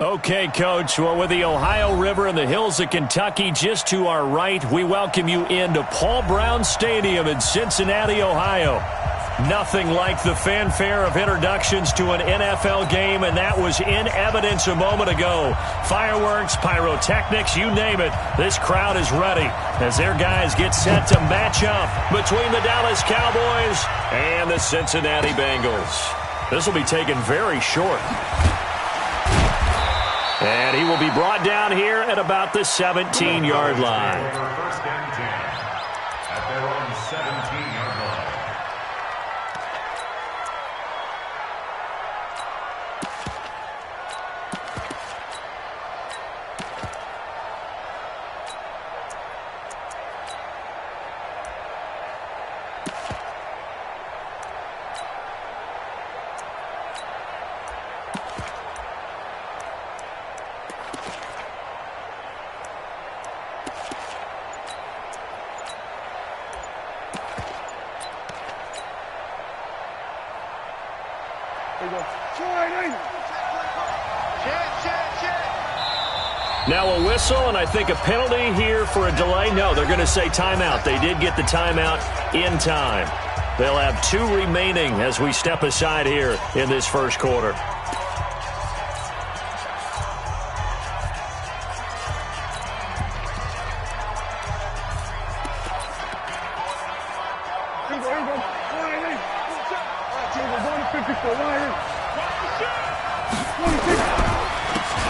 Okay, Coach. Well, with the Ohio River and the hills of Kentucky just to our right, we welcome you into Paul Brown Stadium in Cincinnati, Ohio. Nothing like the fanfare of introductions to an NFL game, and that was in evidence a moment ago. Fireworks, pyrotechnics, you name it. This crowd is ready as their guys get set to match up between the Dallas Cowboys and the Cincinnati Bengals. This will be taken very short. And he will be brought down here at about the 17-yard line. First and 10 at their own 17-yard line. Now a whistle, and I think a penalty here for a delay. No, they're going to say timeout. They did get the timeout in time. They'll have 2 remaining as we step aside here in this first quarter.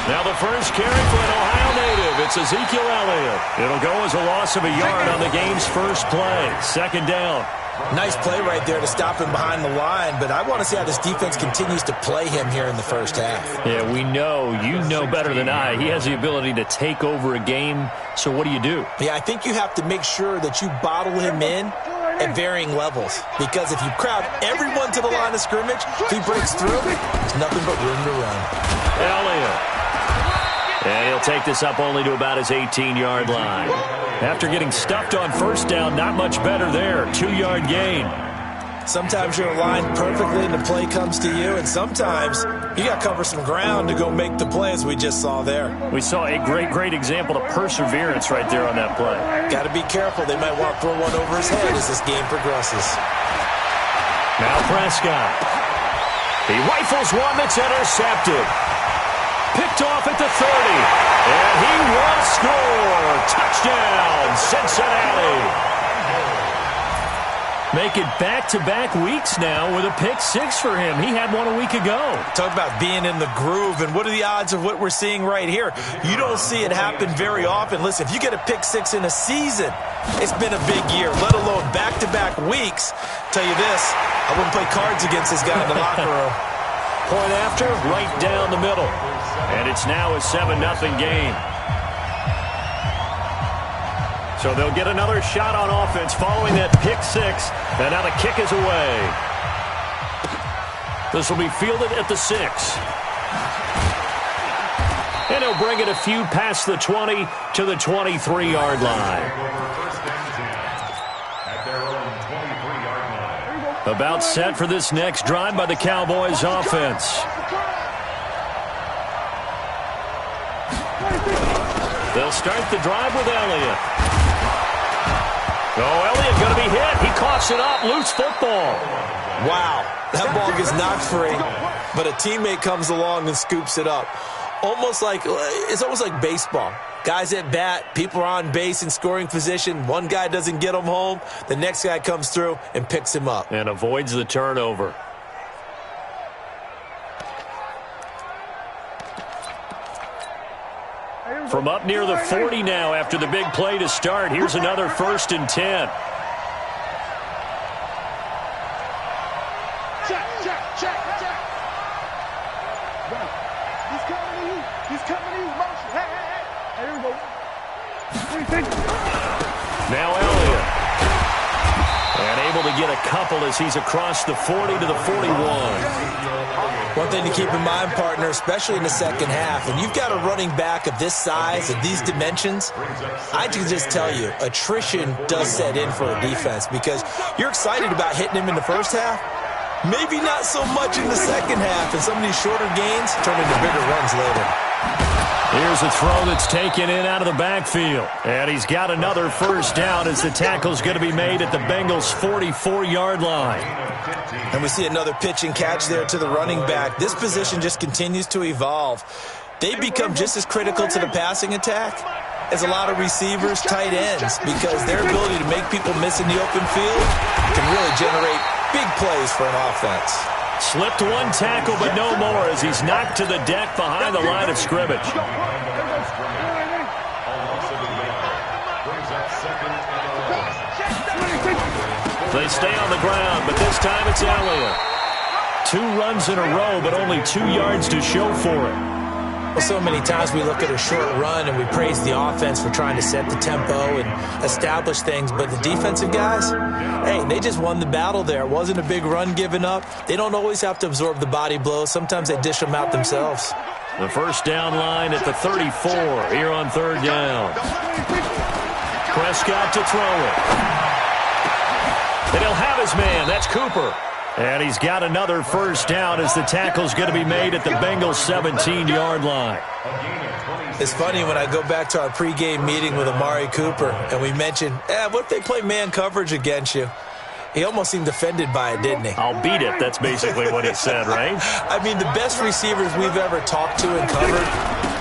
Now the first carry for an Ohio native. It's Ezekiel Elliott. It'll go as a loss of a yard on the game's first play. Second down. Nice play right there to stop him behind the line, but I want to see how this defense continues to play him here in the first half. Yeah, we know. You know better than I. He has the ability to take over a game, so what do you do? Yeah, I think you have to make sure that you bottle him in at varying levels, because if you crowd everyone to the line of scrimmage, if he breaks through, there's nothing but room to run. Elliott. And he'll take this up only to about his 18-yard line. After getting stuffed on first down, not much better there. 2-yard gain. Sometimes you're aligned perfectly and the play comes to you, and sometimes you got to cover some ground to go make the play, as we just saw there. We saw a great example of perseverance right there on that play. Got to be careful. They might want to throw one over his head as this game progresses. Now Prescott. He rifles one that's intercepted. Picked off at the 30. And he will score. Touchdown, Cincinnati. Make it back-to-back weeks now with a pick-6 for him. He had one a week ago. Talk about being in the groove, and what are the odds of what we're seeing right here? You don't see it happen very often. Listen, if you get a pick-6 in a season, it's been a big year, let alone back-to-back weeks. Tell you this, I wouldn't play cards against this guy in the locker room. Point after, right down the middle. And it's now a 7-0 game. So they'll get another shot on offense following that pick-6. And now the kick is away. This will be fielded at the 6. And he'll bring it a few past the 20 to the 23-yard line. About set for this next drive by the Cowboys offense. They'll start the drive with Elliott. Oh, Elliott going to be hit. He coughs it up. Loose football. Wow. That ball gets knocked free, but a teammate comes along and scoops it up. It's almost like baseball. Guys at bat, people are on base in scoring position. One guy doesn't get him home. The next guy comes through and picks him up. And avoids the turnover. From up near the 40 now after the big play to start. Here's another 1st and 10. Check. He's coming to you. Motion. Hey. Here we go. Now Elliott. And able to get a couple as he's across the 40 to the 41. One thing to keep in mind, partner, especially in the second half, and you've got a running back of this size and these dimensions, I can just tell you, attrition does set in for a defense, because you're excited about hitting him in the first half, Maybe not so much in the second half, and some of these shorter gains turn into bigger runs later. Here's a throw that's taken in out of the backfield. And he's got another first down as the tackle's going to be made at the Bengals' 44-yard line. And we see another pitch and catch there to the running back. This position just continues to evolve. They become just as critical to the passing attack as a lot of receivers, tight ends, because their ability to make people miss in the open field can really generate big plays for an offense. Slipped one tackle, but no more as he's knocked to the deck behind the line of scrimmage. They stay on the ground, but this time it's Elliott. 2 runs in a row, but only 2 yards to show for it. Well, so many times we look at a short run and we praise the offense for trying to set the tempo and establish things, but the defensive guys, hey, they just won the battle there. It wasn't a big run given up. They don't always have to absorb the body blows. Sometimes they dish them out themselves. The first down line at the 34 here on 3rd down. Prescott to throw it. And he'll have his man. That's Cooper. And he's got another first down as the tackle's going to be made at the Bengals' 17-yard line. It's funny when I go back to our pregame meeting with Amari Cooper and we mentioned, what if they play man coverage against you? He almost seemed offended by it, didn't he? I'll beat it. That's basically what he said, right? I mean, the best receivers we've ever talked to and covered,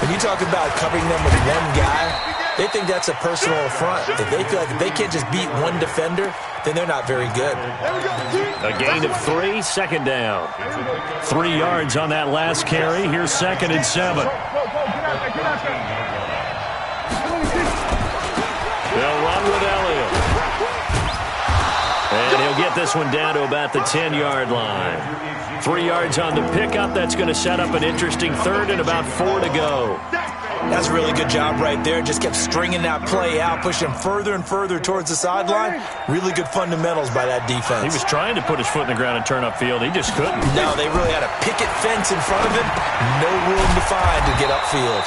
when you talk about covering them with one guy, they think that's a personal affront. If they feel like if they can't just beat one defender, then they're not very good. A gain of 3, 2nd down. 3 yards on that last carry. Here's 2nd and 7. They'll run with Elliott. And he'll get this one down to about the 10-yard line. 3 yards on the pickup. That's going to set up an interesting 3rd and about 4 to go. That's a really good job right there. Just kept stringing that play out, pushing further and further towards the sideline. Really good fundamentals by that defense. He was trying to put his foot in the ground and turn upfield. He just couldn't. No, they really had a picket fence in front of him. No room to find to get upfield.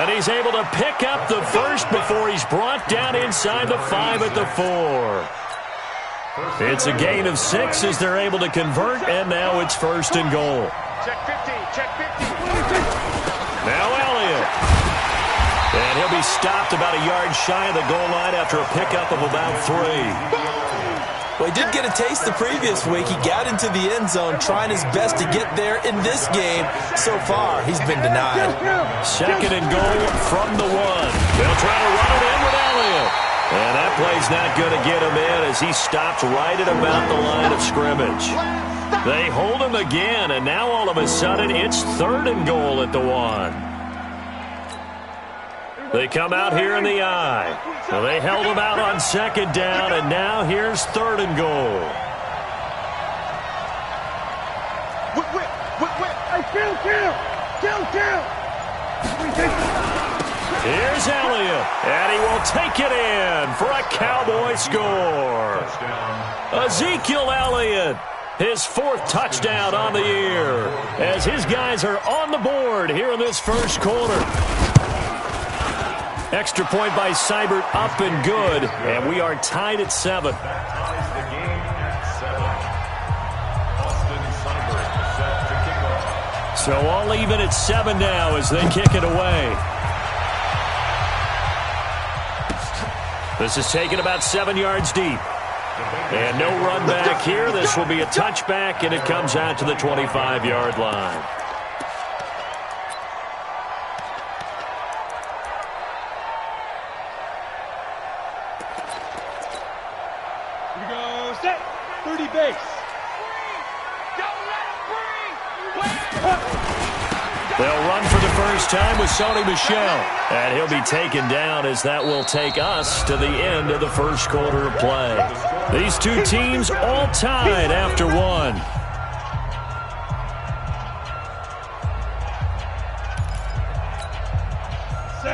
And he's able to pick up the first before he's brought down inside the 5 at the 4. It's a gain of 6 as they're able to convert, and now it's 1st and goal. Check 50, check 50. Now Elliott. And he'll be stopped about a yard shy of the goal line after a pickup of about 3. Well, he did get a taste the previous week. He got into the end zone trying his best to get there in this game. So far, he's been denied. 2nd and goal from the 1. They'll try to run it in with Elliott. And that play's not going to get him in as he stopped right at about the line of scrimmage. They hold him again, and now all of a sudden it's 3rd and goal at the 1. They come out here in the eye. Well, they held him out on 2nd down, and now here's 3rd and goal. Here's Elliott, and he will take it in for a Cowboy score. Ezekiel Elliott, his 4th touchdown on the year, as his guys are on the board here in this first quarter. Extra point by Seibert, up and good, and we are tied at 7. So all even at 7 now as they kick it away. This is taken about 7 yards deep. And no run back here. This will be a touchback, and it comes out to the 25-yard line. Here we go, set, 30 base. They'll run for the first time with Sony Michel. And he'll be taken down as that will take us to the end of the first quarter of play. These two teams all tied after 1.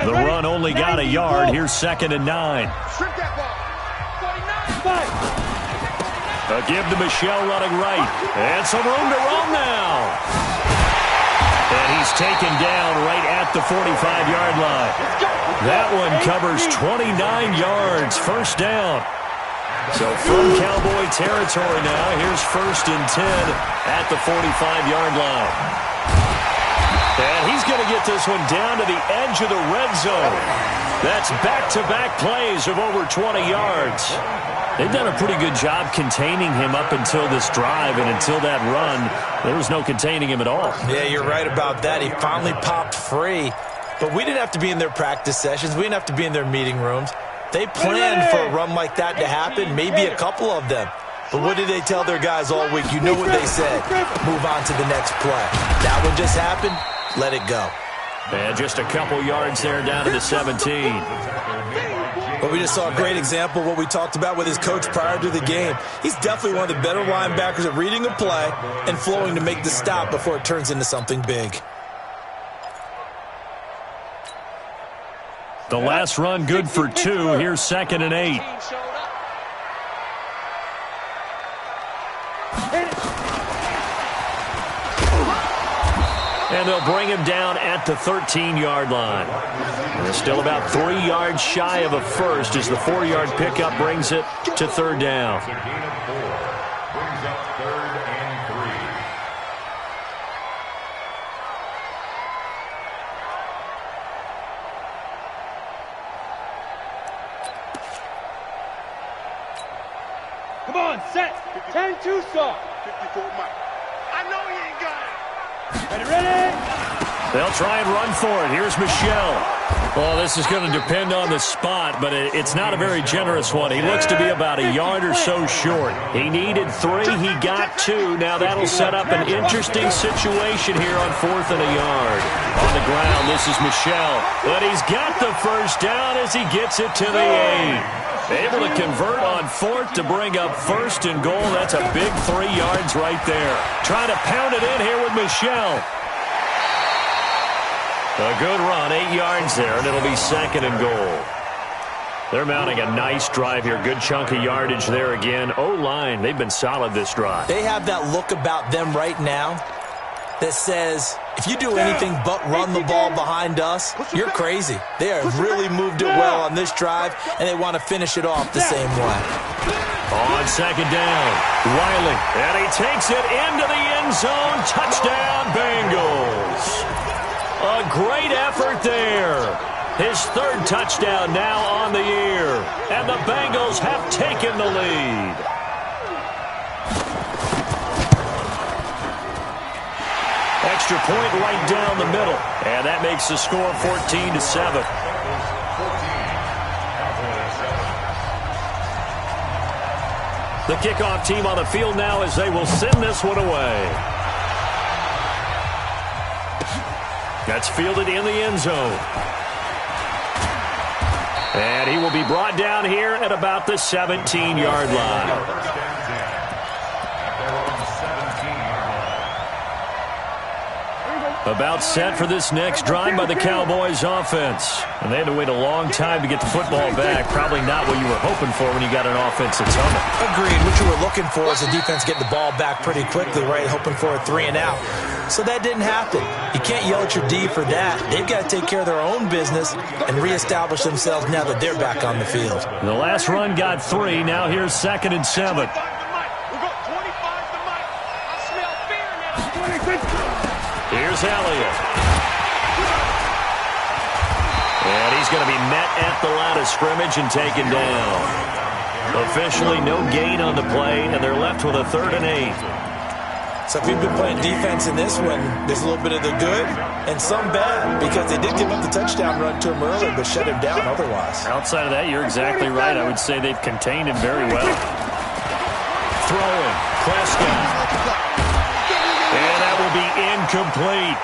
The run only got a yard. Here's 2nd and 9. A give to Michel running right. And some room to roam now. And he's taken down right at the 45-yard line. That one covers 29 yards. First down. So from Cowboy territory now, here's 1st and 10 at the 45-yard line. And he's going to get this one down to the edge of the red zone. That's back-to-back plays of over 20 yards. They've done a pretty good job containing him up until this drive, and until that run, there was no containing him at all. Yeah, you're right about that. He finally popped free. But we didn't have to be in their practice sessions. We didn't have to be in their meeting rooms. They planned for a run like that to happen, maybe a couple of them. But what did they tell their guys all week? You know what they said. Move on to the next play. That one just happened. Let it go. And just a couple yards there down to the 17. But we just saw a great example of what we talked about with his coach prior to the game. He's definitely one of the better linebackers at reading a play and flowing to make the stop before it turns into something big. The last run good for 2. Here's 2nd and 8. And they'll bring him down at the 13-yard line. And they're still about 3 yards shy of a first as the 4-yard pickup brings it to 3rd down. Brings up 3rd and 3. Come on, set. 10-2 start. 54 Mike. I know he ain't got it. Ready? They'll try and run for it. Here's Michelle. Well, this is going to depend on the spot, but it's not a very generous one. He looks to be about a yard or so short. He needed 3. He got 2. Now that'll set up an interesting situation here on 4th and a yard. On the ground, this is Michelle. But he's got the first down as he gets it to the 8. Able to convert on 4th to bring up 1st and goal. That's a big 3 yards right there. Trying to pound it in here with Michelle. A good run, 8 yards there, and it'll be 2nd and goal. They're mounting a nice drive here. Good chunk of yardage there again. O-line, they've been solid this drive. They have that look about them right now that says, if you do anything but run the ball behind us, you're crazy. They have really moved it well on this drive, and they want to finish it off the same way. On 2nd down, Wiley, and he takes it into the end zone. Touchdown, Bengals. A great effort there. His 3rd touchdown now on the year, and the Bengals have taken the lead. Extra point right down the middle, and that makes the score 14-7. The kickoff team on the field now as they will send this one away. That's fielded in the end zone. And he will be brought down here at about the 17-yard line. About set for this next drive by the Cowboys offense. And they had to wait a long time to get the football back. Probably not what you were hoping for when you got an offensive tunnel. Agreed. What you were looking for is the defense getting the ball back pretty quickly, right? Hoping for a 3 and out. So that didn't happen. You can't yell at your D for that. They've got to take care of their own business and reestablish themselves now that they're back on the field. The last run got 3. Now here's 2nd and 7. Here's Elliott. And he's going to be met at the line of scrimmage and taken down. Officially no gain on the play, and they're left with a 3rd and 8. So if you've been playing defense in this one, there's a little bit of the good and some bad, because they did give up the touchdown run to him earlier, but shut him down otherwise. Outside of that, you're exactly right. I would say they've contained him very well. Throwing, Prescott. And that will be incomplete.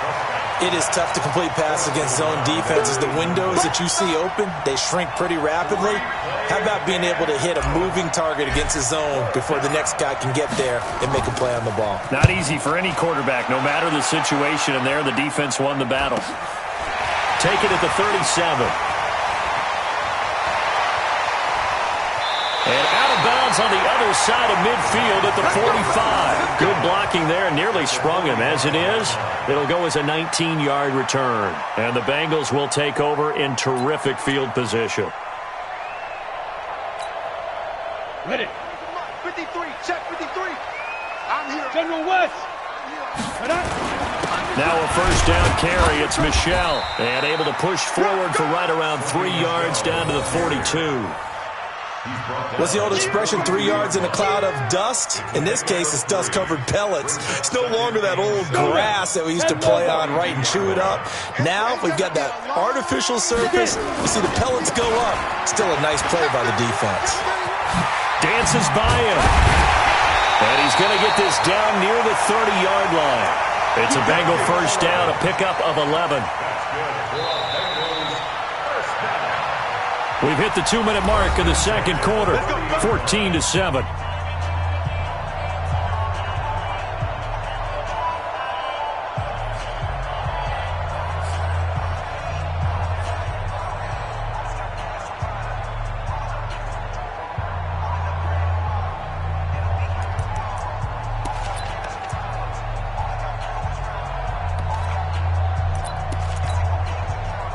It is tough to complete passes against zone defenses. The windows that you see open, they shrink pretty rapidly. How about being able to hit a moving target against a zone before the next guy can get there and make a play on the ball? Not easy for any quarterback, no matter the situation, and there the defense won the battle. Take it at the 37. And out of bounds on the other side of midfield at the 45. Good blocking there, nearly sprung him. As it is, it'll go as a 19-yard return. And the Bengals will take over in terrific field position. Ready. 53, check 53. I'm here. General West. Now a first down carry. It's Michelle. And able to push forward for right around 3 yards down to the 42. What's the old expression, 3 yards in a cloud of dust? In this case, it's dust-covered pellets. It's no longer that old grass that we used to play on, right, and chew it up. Now we've got that artificial surface. You see the pellets go up. Still a nice play by the defense. Dances by him. And he's going to get this down near the 30-yard line. It's a Bengal first down, a pickup of 11. We've hit the 2-minute mark of the second quarter, 14-7.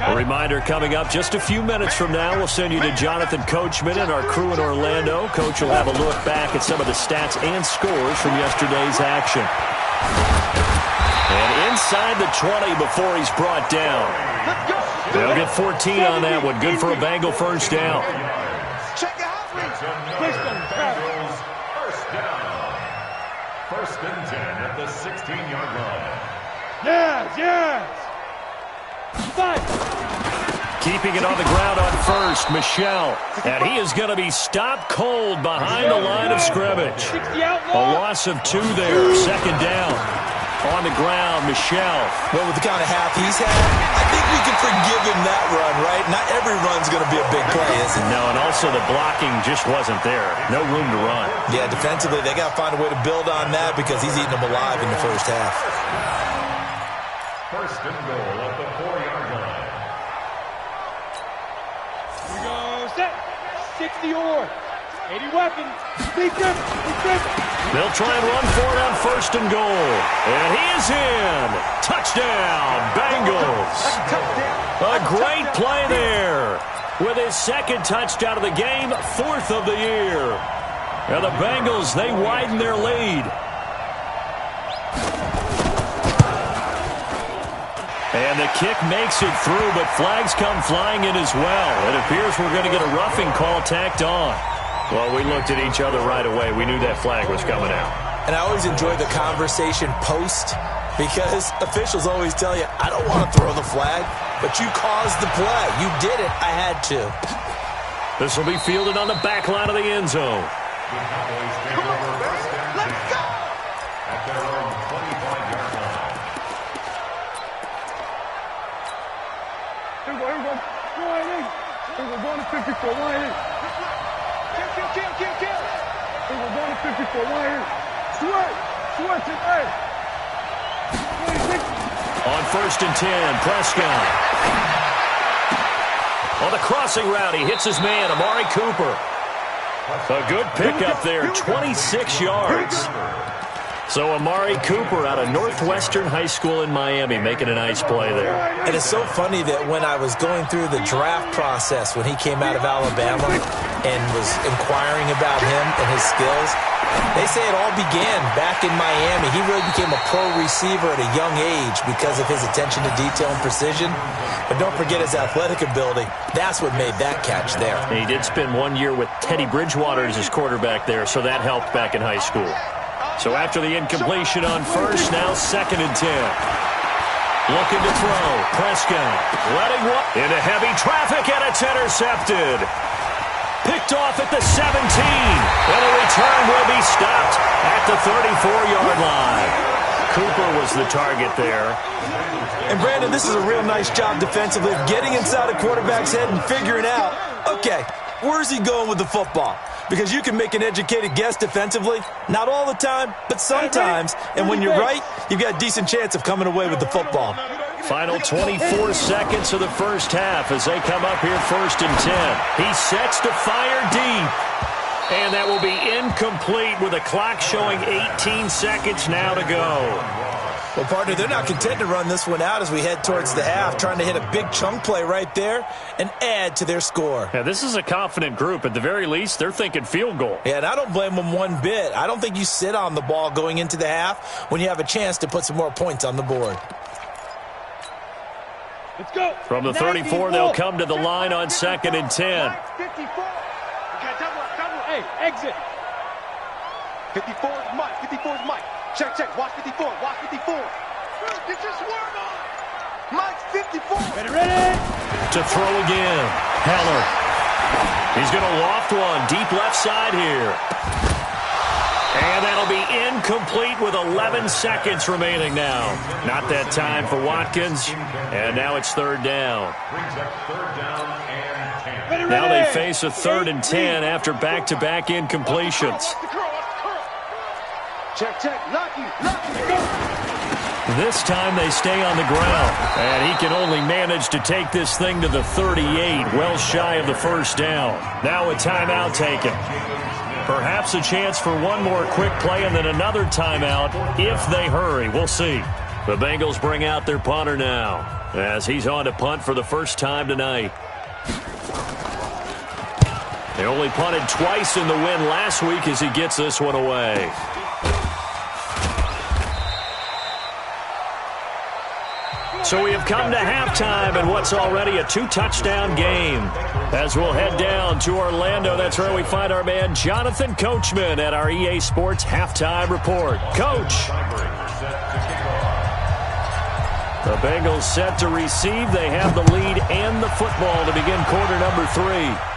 A reminder coming up just a few minutes from now, we'll send you to Jonathan Coachman and our crew in Orlando. Coach will have a look back at some of the stats and scores from yesterday's action. And inside the 20 before he's brought down. They'll get 14 on that one. Good for a Bengal first down. Check out. Bengals first down. First and 10 at the 16-yard line. Yes. Fight. Keeping it on the ground on first, Michelle. And he is going to be stopped cold behind the line of scrimmage. A loss of 2 there, second down. On the ground, Michelle. Well, with the kind of half he's had, I think we can forgive him that run, right? Not every run's going to be a big play, is it? No, and also the blocking just wasn't there. No room to run. Yeah, defensively, they got to find a way to build on that because he's eating them alive in the first half. First and goal at the 4-yard line. We go set. 60 or 80 weapons. Beat them. They'll try and run for it on first and goal. And he is in. Touchdown, Bengals. A great play there. With his second touchdown of the game, 4th of the year. And the Bengals, they widen their lead. And the kick makes it through, but flags come flying in as well. It appears we're going to get a roughing call tacked on. Well, we looked at each other right away. We knew that flag was coming out. And I always enjoy the conversation post because officials always tell you, I don't want to throw the flag, but you caused the play. You did it. I had to. This will be fielded on the back line of the end zone. The Cowboys take over first down. Let's go! At their own 25-yard line. Here we go. We're going to 54. Kill. We're going to 54. Switch it. Hey. On first and 10, Prescott. On the crossing route, he hits his man, Amari Cooper. A good pickup there, 26 yards. So Amari Cooper out of Northwestern High School in Miami making a nice play there. And it's so funny that when I was going through the draft process when he came out of Alabama and was inquiring about him and his skills, they say it all began back in Miami. He really became a pro receiver at a young age because of his attention to detail and precision. But don't forget his athletic ability. That's what made that catch there. And he did spend 1 year with Teddy Bridgewater as his quarterback there, so that helped back in high school. So after the incompletion on first, now second and 10. Looking to throw. Prescott letting one into heavy traffic, and it's intercepted. Picked off at the 17. And the return will be stopped at the 34-yard line. Cooper was the target there. And Brandon, this is a real nice job defensively of getting inside a quarterback's head and figuring out, okay, where's he going with the football? Because you can make an educated guess defensively. Not all the time, but sometimes. And when you're right, you've got a decent chance of coming away with the football. Final 24 seconds of the first half as they come up here first and 10. He sets to fire deep. And that will be incomplete with the clock showing 18 seconds now to go. Well, partner, they're not content to run this one out as we head towards the half, trying to hit a big chunk play right there and add to their score. Yeah, this is a confident group. At the very least, they're thinking field goal. Yeah, and I don't blame them one bit. I don't think you sit on the ball going into the half when you have a chance to put some more points on the board. Let's go. From the 34, they'll come to the line on 2nd and 10. 54. Hey, exit. 54 is Mike. 54 is Mike. Check. Watch 54. Watch 54. Get your swerve on. Mike's 54. Ready. To throw again. Heller. He's going to loft one. Deep left side here. And that'll be incomplete with 11 seconds remaining now. Not that time for Watkins. And now it's 3rd down. Now they face a 3rd and 10 after back-to-back incompletions. Check. Lucky. This time they stay on the ground. And he can only manage to take this thing to the 38, well shy of the 1st down. Now a timeout taken. Perhaps a chance for one more quick play and then another timeout if they hurry. We'll see. The Bengals bring out their punter now as he's on to punt for the first time tonight. They only punted twice in the win last week as he gets this one away. So we have come to halftime in what's already a 2-touchdown game. As we'll head down to Orlando, that's where we find our man Jonathan Coachman at our EA Sports Halftime Report. Coach. The Bengals set to receive. They have the lead and the football to begin quarter number 3.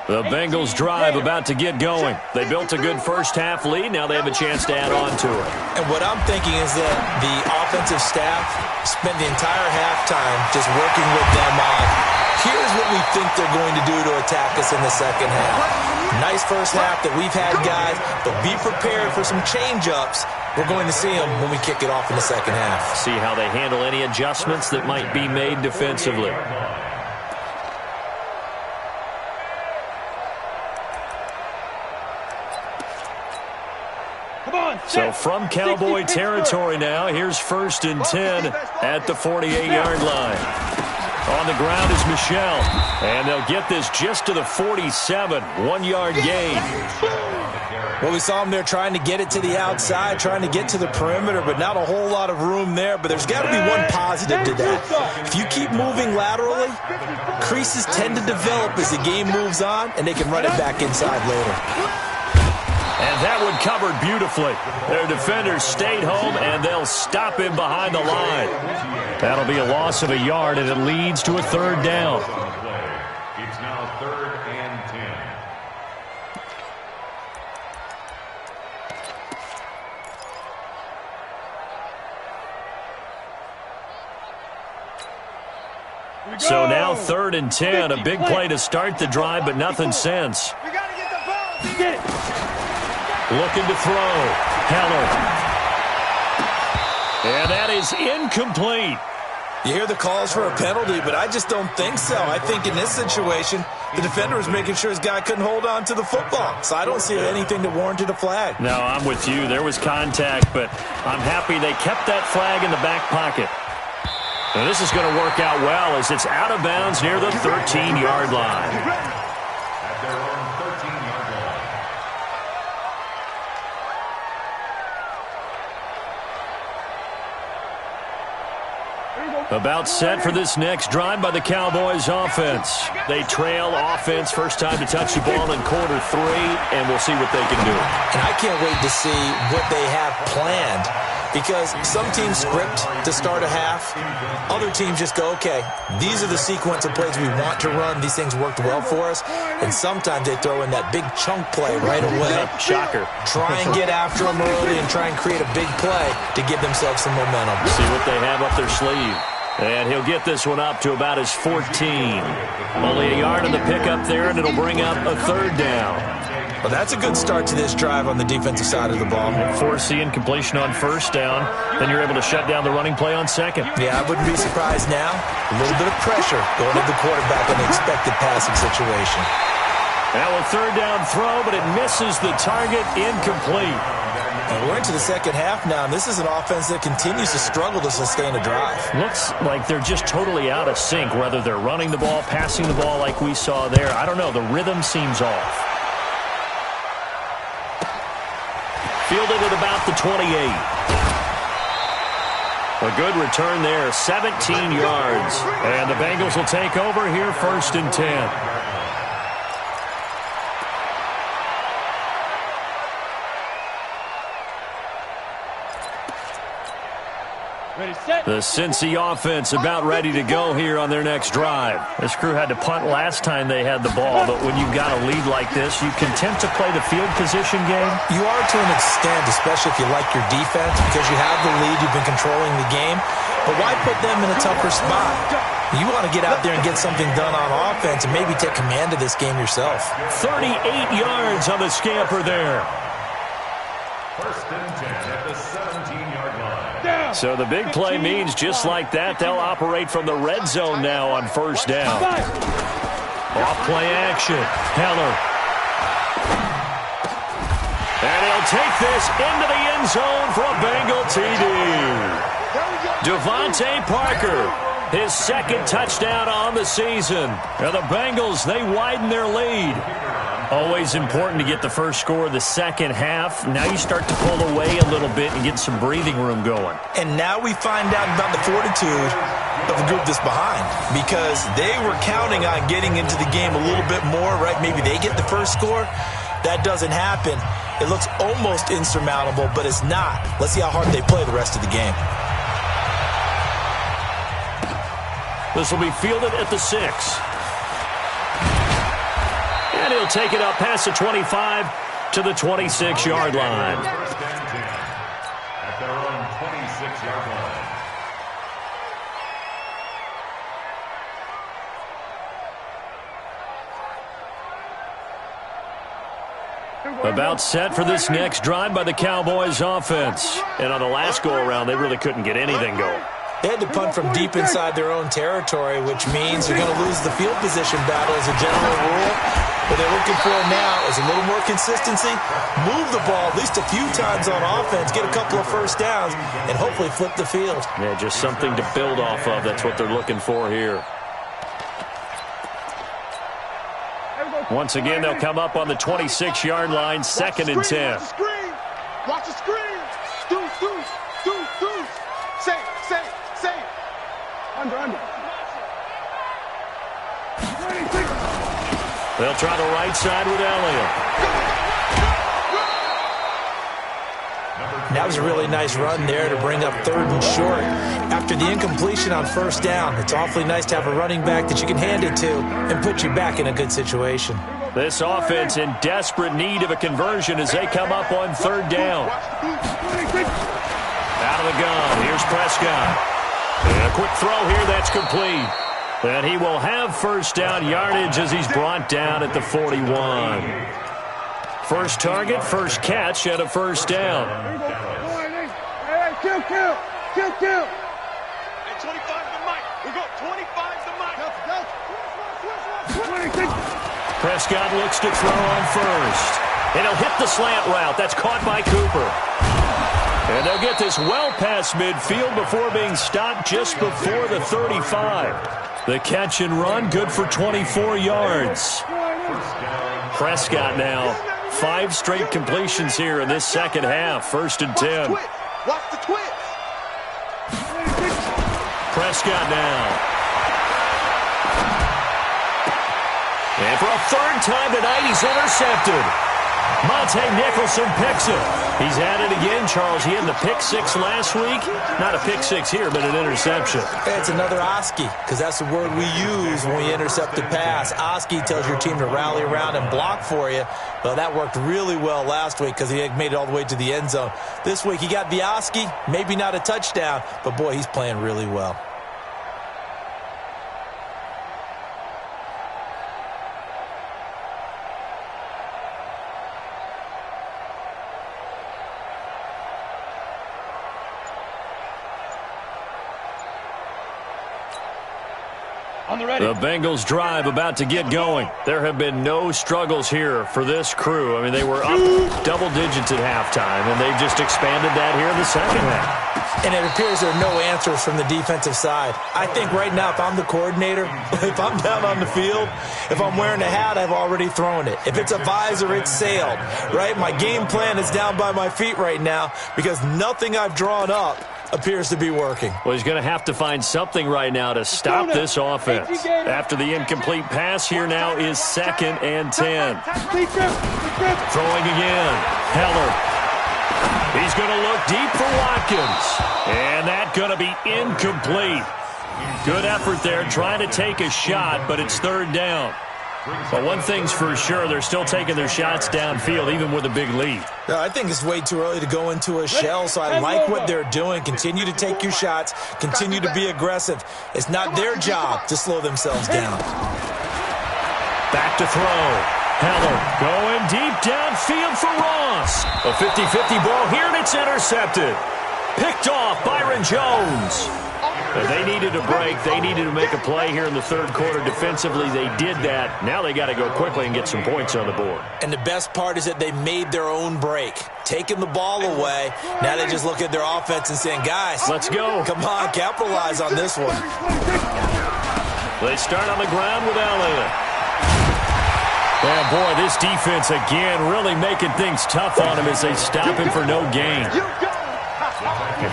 The Bengals drive about to get going. They built a good first-half lead. Now they have a chance to add on to it. And what I'm thinking is that the offensive staff spent the entire halftime just working with them on, here's what we think they're going to do to attack us in the second half. Nice first half that we've had, guys, but be prepared for some change-ups. We're going to see them when we kick it off in the second half. See how they handle any adjustments that might be made defensively. So from Cowboy territory now, here's 1st and 10 at the 48-yard line. On the ground is Michel, and they'll get this just to the 47, 1-yard gain. Well, we saw him there trying to get it to the outside, trying to get to the perimeter, but not a whole lot of room there. But there's got to be one positive to that. If you keep moving laterally, creases tend to develop as the game moves on, and they can run it back inside later. And that one covered beautifully. Their defenders stayed home, and they'll stop him behind the line. That'll be a loss of a yard, and it leads to a 3rd down. It's now 3rd and 10. So now 3rd and 10, a big play to start the drive, but nothing since. We got to get the ball. Get it. Looking to throw. Heller. And that is incomplete. You hear the calls for a penalty, but I just don't think so. I think in this situation, the defender was making sure his guy couldn't hold on to the football. So I don't see anything that warranted a flag. No, I'm with you. There was contact, but I'm happy they kept that flag in the back pocket. And this is going to work out well as it's out of bounds near the 13-yard line. At their own 13-yard line. About set for this next drive by the Cowboys offense. They trail offense, first time to touch the ball in quarter 3, and we'll see what they can do. And I can't wait to see what they have planned, because some teams script to start a half. Other teams just go, okay, these are the sequence of plays we want to run. These things worked well for us. And sometimes they throw in that big chunk play right away. Shocker. Try and get after them early and try and create a big play to give themselves some momentum. See what they have up their sleeve. And he'll get this one up to about his 14. Only a yard on the pickup there, and it'll bring up a third down. Well, that's a good start to this drive on the defensive side of the ball. Forcing incompletion on first down. Then you're able to shut down the running play on second. Yeah, I wouldn't be surprised now. A little bit of pressure going to the quarterback in the expected passing situation. Now a third down throw, but it misses the target, incomplete. And we're into the second half now, and this is an offense that continues to struggle to sustain a drive. Looks like they're just totally out of sync, whether they're running the ball, passing the ball like we saw there. I don't know. The rhythm seems off. Fielded at about the 28. A good return there, 17 yards. And the Bengals will take over here, 1st and 10. The Cincy offense about ready to go here on their next drive. This crew had to punt last time they had the ball, but when you've got a lead like this, you content to play the field position game? You are to an extent, especially if you like your defense, because you have the lead, you've been controlling the game. But why put them in a tougher spot? You want to get out there and get something done on offense and maybe take command of this game yourself. 38 yards on the scamper there. 1st and 10 at the 17-yard line. So the big play means just like that, they'll operate from the red zone now on first down. Off play action. Heller. And he'll take this into the end zone for a Bengal TD. Devontae Parker, his 2nd touchdown on the season. And the Bengals, they widen their lead. Always important to get the first score of the second half. Now you start to pull away a little bit and get some breathing room going. And now we find out about the fortitude of the group that's behind, because they were counting on getting into the game a little bit more, right? Maybe they get the first score. That doesn't happen. It looks almost insurmountable, but it's not. Let's see how hard they play the rest of the game. This will be fielded at the 6. And he'll take it up past the 25 to the 26-yard line. 1st and 10 at their own 26-yard line. About set for this next drive by the Cowboys offense. And on the last go-around, they really couldn't get anything going. They had to punt from deep inside their own territory, which means you're going to lose the field position battle as a general rule. What they're looking for now is a little more consistency, move the ball at least a few times on offense, get a couple of first downs, and hopefully flip the field. Yeah, just something to build off of. That's what they're looking for here. Once again, they'll come up on the 26-yard line, 2nd and 10. Watch the screen. Deuce. Safe. Under. They'll try the right side with Elliott. That was a really nice run there to bring up 3rd and short. After the incompletion on first down, it's awfully nice to have a running back that you can hand it to and put you back in a good situation. This offense in desperate need of a conversion as they come up on 3rd down. Out of the gun, here's Prescott. And a quick throw here, that's complete. And he will have first down yardage as he's brought down at the 41. First target, first catch, and a first down. Kill. Hey, 25 to Mike. We go 25 to Mike. Prescott looks to throw on first. And he'll hit the slant route. That's caught by Cooper. And they'll get this well past midfield before being stopped just before the 35. The catch and run, good for 24 yards. Prescott now, 5 straight completions here in this second half. 1st and 10. Watch the twist. Prescott now. And for a 3rd time tonight, he's intercepted. Monte Nicholson picks it. He's at it again, Charles. He had the pick 6 last week. Not a pick 6 here, but an interception. It's another Oski, because that's the word we use when we intercept a pass. Oski tells your team to rally around and block for you. Well, that worked really well last week because he made it all the way to the end zone. This week he got the Oski, maybe not a touchdown, but boy, he's playing really well. The Bengals drive about to get going. There have been no struggles here for this crew. I mean, they were up double digits at halftime, and they've just expanded that here in the second half. And it appears there are no answers from the defensive side. I think right now, if I'm the coordinator, if I'm down on the field, if I'm wearing a hat, I've already thrown it. If it's a visor, it's sailed, right? My game plan is down by my feet right now because nothing I've drawn up appears to be working. Well, he's going to have to find something right now to stop this offense. After the incomplete pass, here now is 2nd and 10. Throwing again. Heller. He's going to look deep for Watkins. And that's going to be incomplete. Good effort there, trying to take a shot, but it's 3rd down. But one thing's for sure, they're still taking their shots downfield, even with a big lead. No, I think it's way too early to go into a shell, so I like what they're doing. Continue to take your shots. Continue to be aggressive. It's not their job to slow themselves down. Back to throw. Heller going deep downfield for Ross. A 50-50 ball here, and it's intercepted. Picked off Byron Jones. And they needed a break. They needed to make a play here in the 3rd quarter. Defensively, they did that. Now they got to go quickly and get some points on the board. And the best part is that they made their own break. Taking the ball away. Now they just look at their offense and saying, guys, let's go. Come on, capitalize on this one. They start on the ground with Elliott. And boy, this defense again really making things tough on him as they stop him for no gain.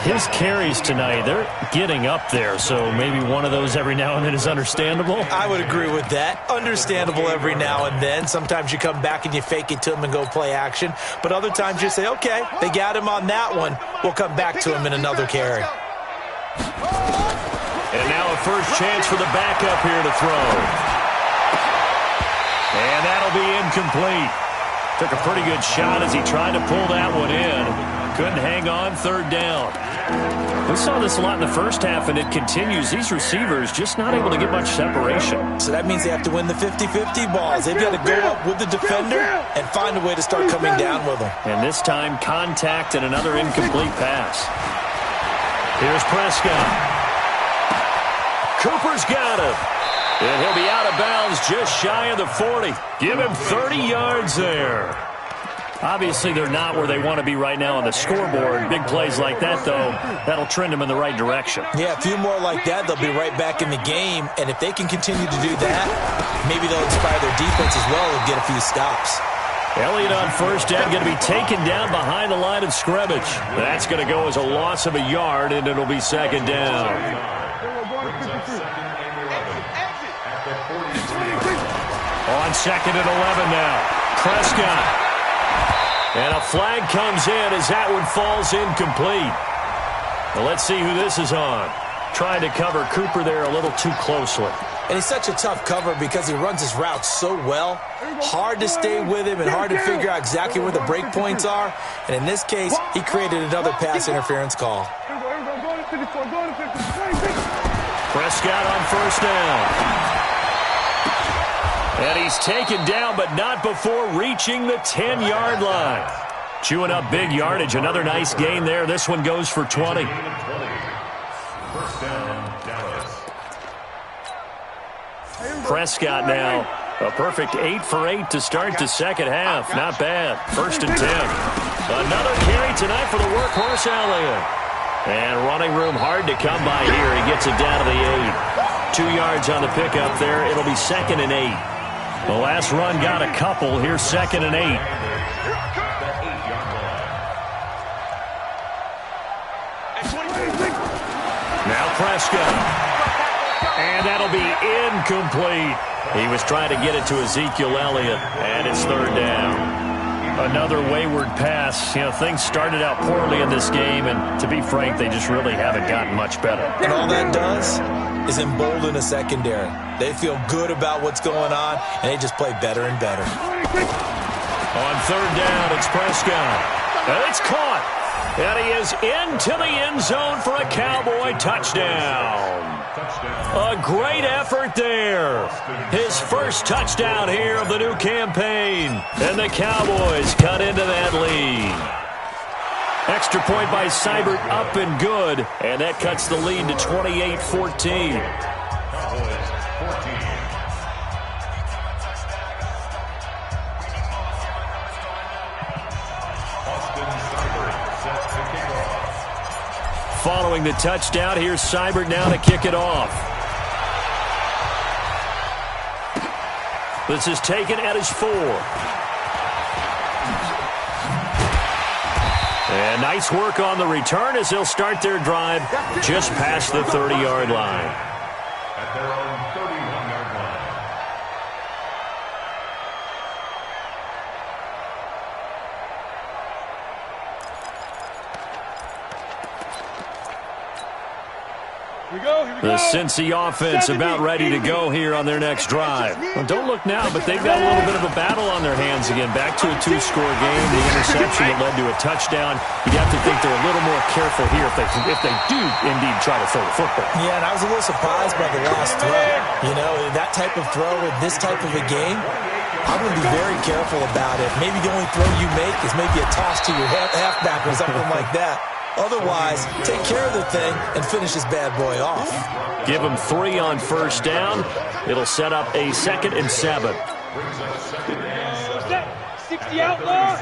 His carries tonight, they're getting up there, so maybe one of those every now and then is understandable. I would agree with that. Understandable every now and then. Sometimes you come back and you fake it to him and go play action. But other times you say, okay, they got him on that one. We'll come back to him in another carry. And now a first chance for the backup here to throw. And that'll be incomplete. Took a pretty good shot as he tried to pull that one in. Couldn't hang on, 3rd down. We saw this a lot in the first half, and it continues. These receivers just not able to get much separation. So that means they have to win the 50-50 balls. They've got to go up with the defender and find a way to start coming down with them. And this time, contact and another incomplete pass. Here's Prescott. Cooper's got him. And he'll be out of bounds just shy of the 40. Give him 30 yards there. Obviously, they're not where they want to be right now on the scoreboard. Big plays like that, though, that'll trend them in the right direction. Yeah, a few more like that, they'll be right back in the game. And if they can continue to do that, maybe they'll inspire their defense as well and get a few stops. Elliott on 1st down, going to be taken down behind the line of scrimmage. That's going to go as a loss of a yard, and it'll be 2nd down. On 2nd and 11 now. Prescott. And a flag comes in as that one falls incomplete. Well, let's see who this is on. Trying to cover Cooper there a little too closely. And he's such a tough cover because he runs his route so well. Hard to stay with him and hard to figure out exactly where the break points are. And in this case, he created another pass interference call. Prescott on 1st down. And he's taken down, but not before reaching the 10-yard line. Chewing up big yardage. Another nice gain there. This one goes for 20. Prescott now. A perfect 8 for 8 to start the second half. Not bad. 1st and 10. Another carry tonight for the workhorse Elliott. And running room hard to come by here. He gets it down to the 8. 2 yards on the pickup there. It'll be 2nd and 8. The last run got a couple. Here's 2nd and 8. Now Prescott. And that'll be incomplete. He was trying to get it to Ezekiel Elliott, and it's 3rd down. Another wayward pass. You know, things started out poorly in this game, and to be frank, they just really haven't gotten much better. And all that does is embolden a secondary. They feel good about what's going on, and they just play better and better. On 3rd down, it's Prescott. And it's caught. And he is into the end zone for a Cowboy touchdown. A great effort there. His first touchdown here of the new campaign. And the Cowboys cut into that lead. Extra point by Seibert, up and good. And that cuts the lead to 28-14. following the touchdown. Here's Seibert now to kick it off. This is taken at his 4. And nice work on the return as they'll start their drive just past the 30-yard line. At their own 31-yard line. The Cincy offense about ready to go here on their next drive. Well, don't look now, but they've got a little bit of a battle on their hands again. Back to a 2-score game. The interception that led to a touchdown. You'd have to think they're a little more careful here if they do indeed try to throw the football. Yeah, and I was a little surprised by the last throw. You know, that type of throw in this type of a game, I'm going to be very careful about it. Maybe the only throw you make is maybe a toss to your halfback or something like that. Otherwise, take care of the thing and finish this bad boy off. Give them 3 on first down. It'll set up a 2nd and 7. 60 outlaw.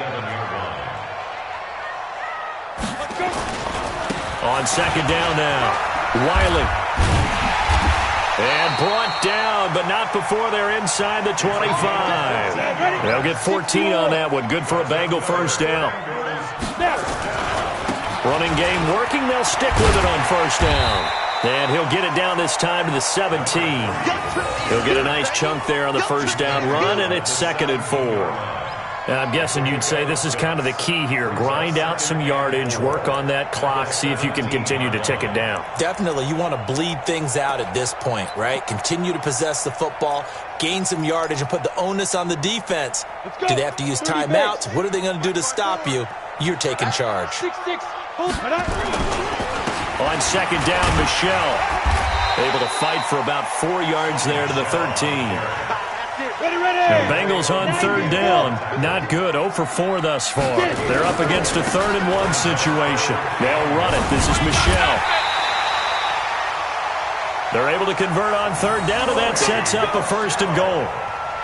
On 2nd down now. Wiley. And brought down, but not before they're inside the 25. They'll get 14 on that one. Good for a Bengal first down. Running game working. They'll stick with it on first down. And he'll get it down this time to the 17. He'll get a nice chunk there on the first down run, and it's 2nd and 4. And I'm guessing you'd say this is kind of the key here. Grind out some yardage, work on that clock, see if you can continue to tick it down. Definitely. You want to bleed things out at this point, right? Continue to possess the football, gain some yardage, and put the onus on the defense. Do they have to use timeouts? What are they going to do to stop you? You're taking charge. 6-6. On 2nd down, Michelle able to fight for about 4 yards there to the 13. The Bengals on 3rd down. Not good. 0 for 4 thus far. They're up against a 3rd and 1 situation. They'll run it. This is Michelle. They're able to convert on 3rd down, and that sets up a 1st and goal.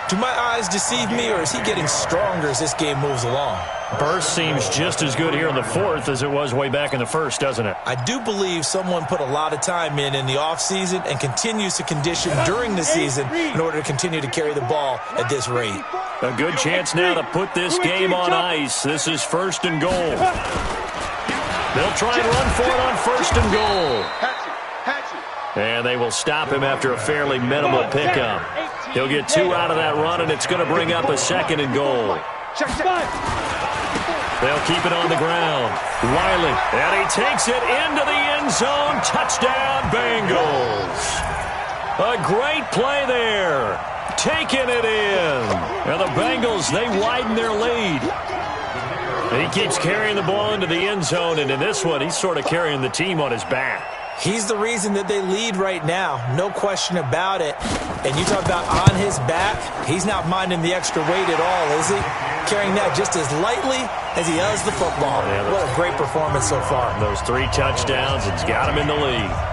Do my eyes deceive me, or is he getting stronger as this game moves along? Burst seems just as good here in the 4th as it was way back in the 1st, doesn't it? I do believe someone put a lot of time in the offseason and continues to condition during the season in order to continue to carry the ball at this rate. A good chance now to put this game on ice. This is 1st and goal. They'll try and run for it on 1st and goal. And they will stop him after a fairly minimal pickup. He'll get 2 out of that run, and it's going to bring up a 2nd and goal. They'll keep it on the ground. Wiley, and he takes it into the end zone. Touchdown, Bengals. A great play there. Taking it in. And the Bengals, they widen their lead. And he keeps carrying the ball into the end zone, and in this one, he's sort of carrying the team on his back. He's the reason that they lead right now. No question about it. And you talk about on his back, he's not minding the extra weight at all, is he? Carrying that just as lightly as he does the football. Yeah, what a great performance so far. Those 3 touchdowns, it's got him in the lead.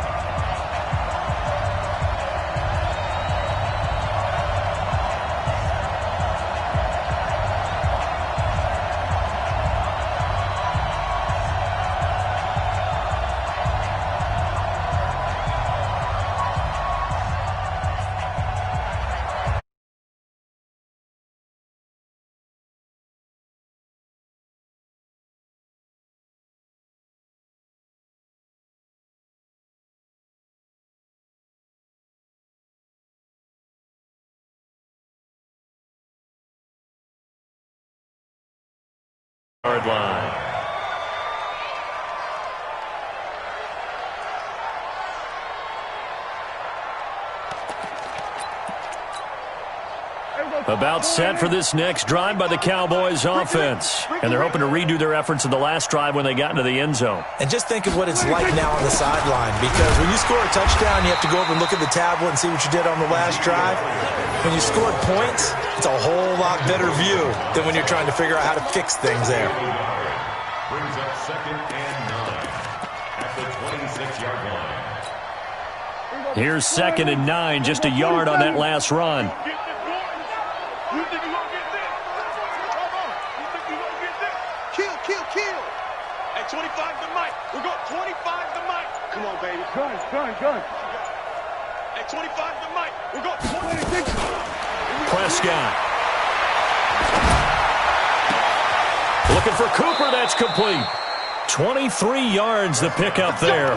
Yard line. About set for this next drive by the Cowboys offense. And they're hoping to redo their efforts in the last drive when they got into the end zone. And just think of what it's like now on the sideline, because when you score a touchdown, you have to go over and look at the tablet and see what you did on the last drive. When you scored points, it's a whole lot better view than when you're trying to figure out how to fix things there. Brings up 2nd and 9 at the 26-yard line. Here's 2nd and 9, just a yard on that last run. At 25 to Mike. We're going 25 to Mike. Come on, baby. Gun. At 25 to Mike. We're going 26. Prescott. Looking for Cooper. That's complete. 23 yards the pickup there.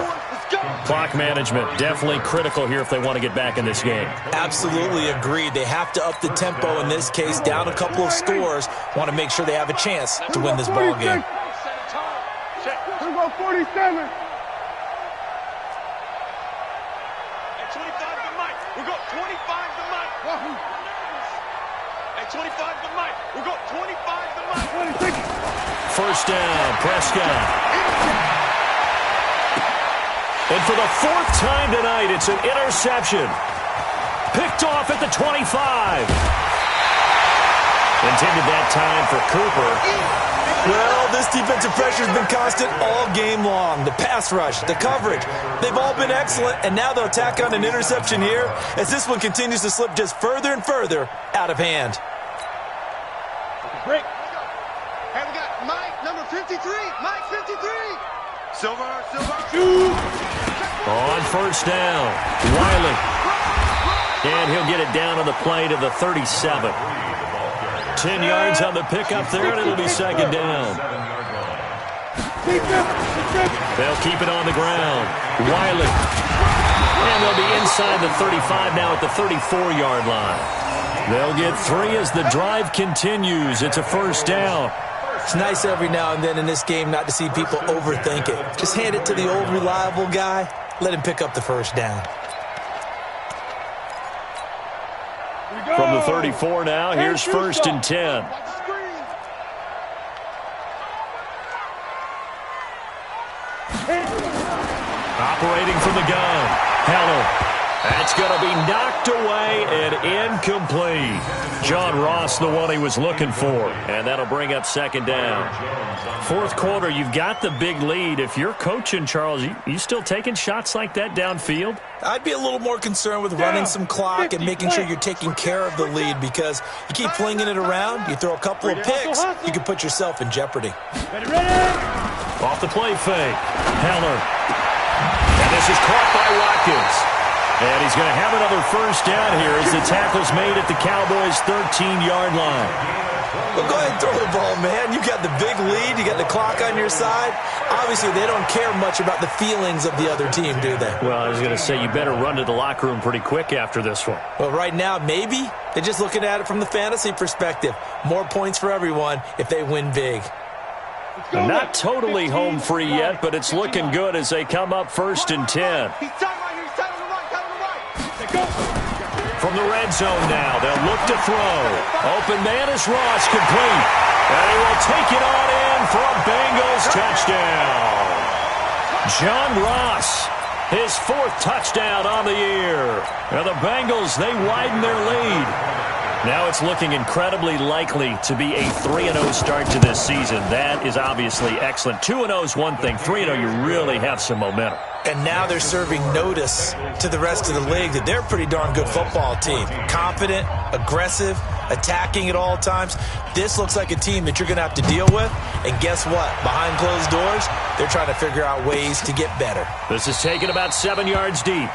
Clock management definitely critical here if they want to get back in this game. Absolutely agreed. They have to up the tempo in this case, down a couple of scores. Want to make sure they have a chance to win this ball game. We're going 47. At 25 to Mike. We're going 25 to Mike. At 25 to Mike. We're going 25 to Mike. 26. First down, Prescott. And for the fourth time tonight, it's an interception. Picked off at the 25. Intended that time for Cooper. Well, this defensive pressure has been constant all game long. The pass rush, the coverage, they've all been excellent, and now they'll tack on an interception here as this one continues to slip just further and further out of hand. Break. Hey, we got Mike, number 53. Mike, 53. Silver. On first down, Wiley. And he'll get it down on the play to the 37. 10 yards on the pickup there, and it'll be second down. They'll keep it on the ground. Wiley. And they'll be inside the 35 now at the 34-yard line. They'll get 3 as the drive continues. It's a first down. It's nice every now and then in this game not to see people overthink it. Just hand it to the old reliable guy. Let him pick up the first down. From the 34 now, here's first and 10. Operating from the gun. Heller. That's going to be knocked away and incomplete. John Ross, the one he was looking for. And that'll bring up second down. Fourth quarter, you've got the big lead. If you're coaching, Charles, you still taking shots like that downfield? I'd be a little more concerned with running some clock and making sure you're taking care of the lead, because you keep flinging it around, you throw a couple of picks, you can put yourself in jeopardy. Off the play fake. Heller. And this is caught by Watkins. And he's going to have another first down here as the tackle's made at the Cowboys' 13-yard line. Well, go ahead and throw the ball, man. You got the big lead. You got the clock on your side. Obviously, they don't care much about the feelings of the other team, do they? Well, I was going to say, you better run to the locker room pretty quick after this one. Well, right now, maybe. They're just looking at it from the fantasy perspective. More points for everyone if they win big. Not totally home free yet, but it's looking good as they come up first and 10. From the red zone now, they'll look to throw. Open man is Ross, complete. And he will take it on in for a Bengals touchdown. John Ross, his fourth touchdown on the year. And the Bengals, they widen their lead. Now it's looking incredibly likely to be a 3-0 start to this season. That is obviously excellent. 2-0 is one thing. 3-0, you really have some momentum. And now they're serving notice to the rest of the league that they're a pretty darn good football team. Confident, aggressive, attacking at all times. This looks like a team that you're going to have to deal with. And guess what? Behind closed doors, they're trying to figure out ways to get better. This is taken about 7 yards deep.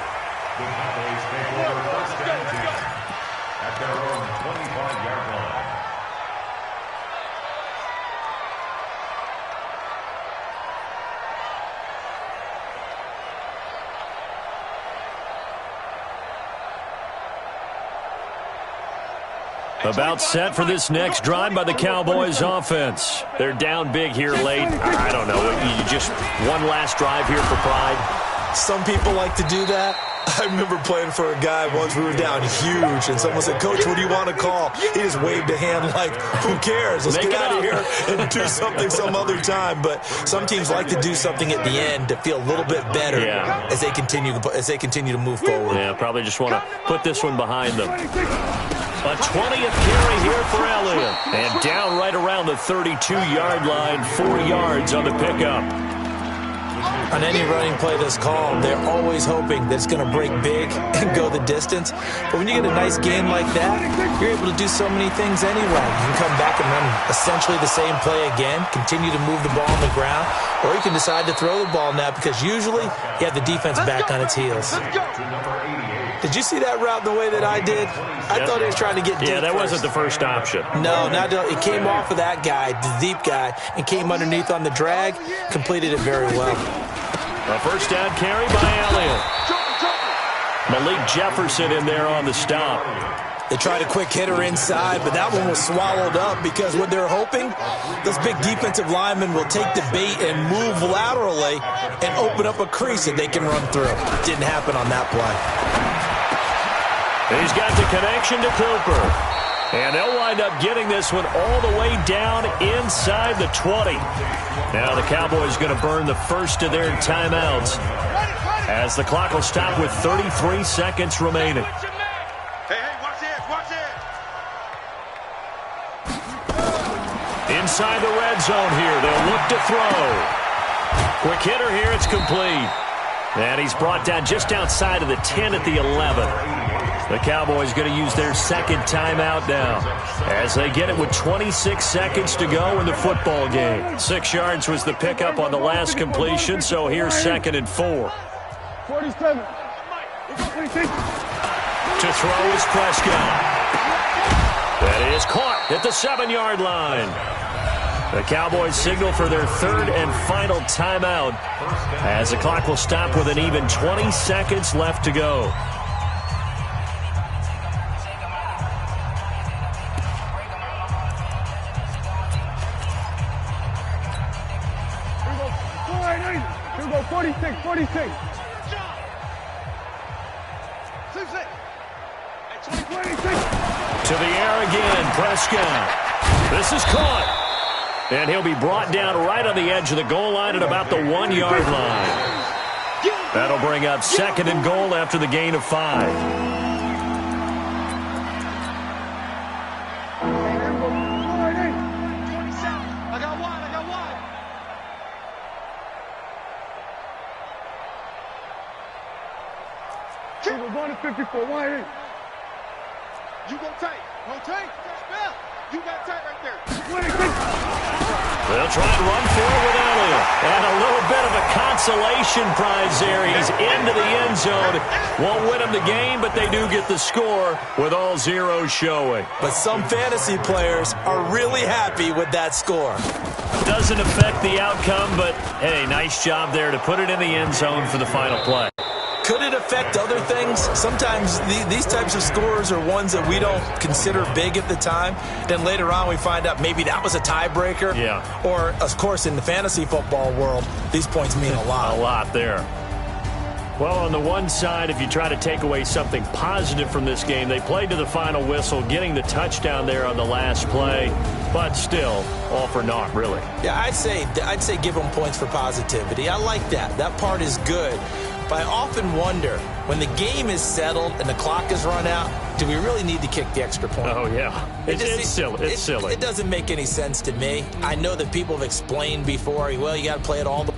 About set for this next drive by the Cowboys offense. They're down big here late. I don't know. You just one last drive here for pride. Some people like to do that. I remember playing for a guy once. We were down huge, and someone said, "Coach, what do you want to call?" He just waved a hand like, "Who cares? Let's get out of here and do something some other time." But some teams like to do something at the end to feel a little bit better as they continue to move forward. Yeah, probably just want to put this one behind them. A 20th carry here for Elliott. And down right around the 32-yard line, 4 yards on the pickup. On any running play that's called, they're always hoping that it's going to break big and go the distance. But when you get a nice game like that, you're able to do so many things anyway. You can come back and run essentially the same play again, continue to move the ball on the ground, or he can decide to throw the ball now because usually you have the defense back on its heels. Did you see that route the way that I did? I thought he was trying to get deep. Yeah, that wasn't the first option. No, it came off of that guy, the deep guy, and came underneath on the drag, completed it very well. A first down carry by Elliott. Malik Jefferson in there on the stop. They tried a quick hitter inside, but that one was swallowed up because what they're hoping, those big defensive linemen will take the bait and move laterally and open up a crease that they can run through. Didn't happen on that play. He's got the connection to Cooper. And they'll wind up getting this one all the way down inside the 20. Now the Cowboys going to burn the first of their timeouts as the clock will stop with 33 seconds remaining. Inside the red zone here. They'll look to throw. Quick hitter here. It's complete. And he's brought down just outside of the 10 at the 11. The Cowboys going to use their second timeout now as they get it with 26 seconds to go in the football game. 6 yards was the pickup on the last completion, so here's 2nd and 4. 47. To throw is Prescott. That is caught at the 7-yard line. The Cowboys signal for their 3rd and final timeout as the clock will stop with an even 20 seconds left to go. Here we go, 46, 46. To the air again, Prescott. This is caught. And he'll be brought down right on the edge of the goal line at about the 1-yard line. That'll bring up 2nd and goal after the gain of 5. I got one. We're going to 54, wide in. You go tight. Spell. You got tight right there. 26. They'll try and run for it with Elliott. And a little bit of a consolation prize there. He's into the end zone. Won't win them the game, but they do get the score with all zeros showing. But some fantasy players are really happy with that score. Doesn't affect the outcome, but, hey, nice job there to put it in the end zone for the final play. Could it affect other things? Sometimes these types of scores are ones that we don't consider big at the time. Then later on we find out maybe that was a tiebreaker. Yeah. Or, of course, in the fantasy football world, these points mean a lot. A lot there. Well, on the one side, if you try to take away something positive from this game, they played to the final whistle, getting the touchdown there on the last play. But still, all for naught, really. Yeah, I'd say give them points for positivity. I like that. That part is good. But I often wonder, when the game is settled and the clock is run out, do we really need to kick the extra point? Oh, yeah. It's silly. It doesn't make any sense to me. I know that people have explained before, well, you got to play it all the